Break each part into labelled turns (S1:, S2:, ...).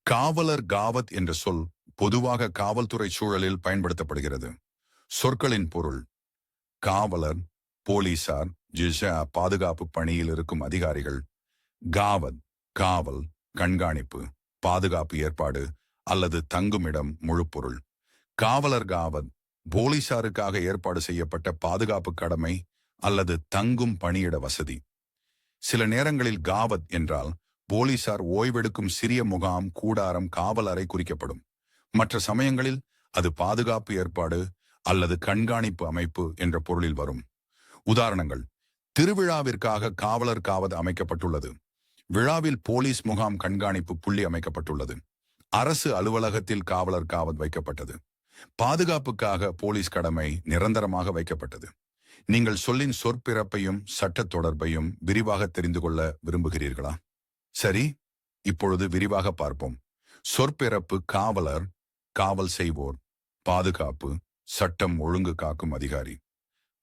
S1: காவலர் காவத் என்ற சொல் பொதுவாக காவல்துறை சூழலில் பயன்படுத்தப்படுகிறது. சொற்களின் பொருள்: காவலர், போலீசார், பாதுகாப்பு பணியில் இருக்கும் அதிகாரிகள். காவத், காவல், கண்காணிப்பு, பாதுகாப்பு ஏற்பாடு அல்லது தங்குமிடம். முழு பொருள்: காவலர் காவத் போலீசாருக்காக ஏற்பாடு செய்யப்பட்ட பாதுகாப்பு கடமை அல்லது தங்கும் பணியிட வசதி. சில நேரங்களில் காவத் என்றால் போலீசார் ஓய்வெடுக்கும் சிறிய முகாம், கூடாரம், காவல் அறை குறிக்கப்படும். மற்ற சமயங்களில் அது பாதுகாப்பு ஏற்பாடு அல்லது கண்காணிப்பு அமைப்பு என்ற பொருளில் வரும். உதாரணங்கள்: திருவிழாவிற்காக காவலர் காவத் அமைக்கப்பட்டுள்ளது. விழாவில் போலீஸ் முகாம் கண்காணிப்பு புள்ளி அமைக்கப்பட்டுள்ளது. அரசு அலுவலகத்தில் காவலர் காவத் வைக்கப்பட்டது. பாதுகாப்புக்காக போலீஸ் கடமை நிரந்தரமாக வைக்கப்பட்டது. நீங்கள் சொல்லின் சொற்பிறப்பையும் சட்ட தொடர்பையும் விரிவாக தெரிந்து கொள்ள விரும்புகிறீர்களா? சரி, இப்பொழுது விரிவாக பார்ப்போம். சொற்பிறப்பு: காவலர், காவல் செய்வோர், பாதுகாப்பு, சட்டம் ஒழுங்கு காக்கும் அதிகாரி.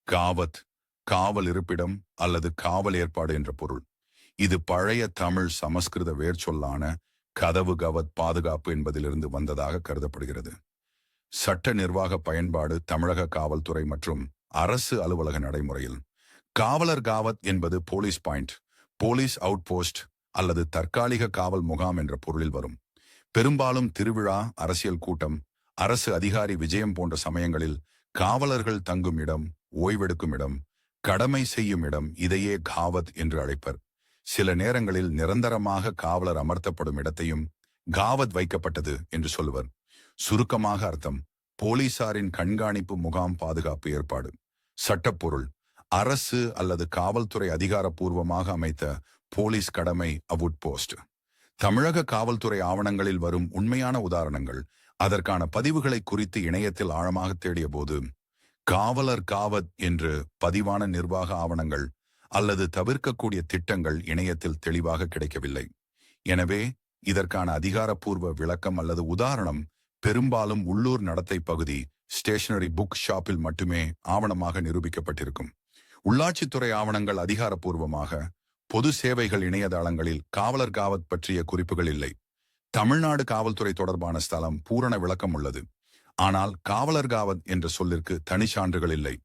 S1: காவத், காவல் இருப்பிடம் அல்லது காவல் ஏற்பாடு என்ற பொருள். இது பழைய தமிழ் சமஸ்கிருத வேர்ச்சொல்லான கதவு கவத், பாதுகாப்பு என்பதிலிருந்து வந்ததாக கருதப்படுகிறது. சட்ட நிர்வாக பயன்பாடு: தமிழக காவல்துறை மற்றும் அரசு அலுவலக நடைமுறையில் காவலர் காவத் என்பது police point, police out post அல்லது தற்காலிக காவல் முகாம் என்ற பொருளில் வரும். பெரும்பாலும் திருவிழா, அரசியல் கூட்டம், அரசு அதிகாரி விஜயம் போன்ற சமயங்களில் காவலர்கள் தங்கும் இடம், ஓய்வெடுக்கும் இடம், கடமை செய்யும் இடம், இதையே காவத் என்று அழைப்பர். சில நேரங்களில் நிரந்தரமாக காவலர் அமர்த்தப்படும் இடத்தையும் காவத் வைக்கப்பட்டது என்று சொல்லுவர். சுருக்கமாக அர்த்தம்: போலீசாரின் கண்காணிப்பு முகாம், பாதுகாப்பு ஏற்பாடு. சட்டப்பொருள்: அரசு அல்லது காவல்துறை அதிகாரப்பூர்வமாக அமைத்த போலீஸ் கடமை, அவுட் போஸ்ட். தமிழக காவல்துறை ஆவணங்களில் வரும் உண்மையான உதாரணங்கள். அதற்கான பதிவுகளை குறித்து இணையத்தில் ஆழமாக தேடிய போது காவலர் காவத் என்று பதிவான நிர்வாக ஆவணங்கள் அல்லது தவிர்க்கக்கூடிய திட்டங்கள் இணையத்தில் தெளிவாக கிடைக்கவில்லை. எனவே இதற்கான அதிகாரப்பூர்வ விளக்கம் அல்லது உதாரணம் பெரும்பாலும் உள்ளூர் நடத்தை பகுதி, ஸ்டேஷனரி புக் ஷாப்பில் மட்டுமே ஆவணமாக நிரூபிக்கப்பட்டிருக்கும். உள்ளாட்சித்துறை ஆவணங்கள் அதிகாரப்பூர்வமாக பொது சேவைகள் இணையதளங்களில் காவலர் காவத் பற்றிய குறிப்புகள் இல்லை. தமிழ்நாடு காவல்துறை தொடர்பான ஸ்தலம் பூரண விளக்கம் உள்ளது. ஆனால் காவலர் காவத் என்ற சொல்லிற்கு தனி சான்றுகள் இல்லை.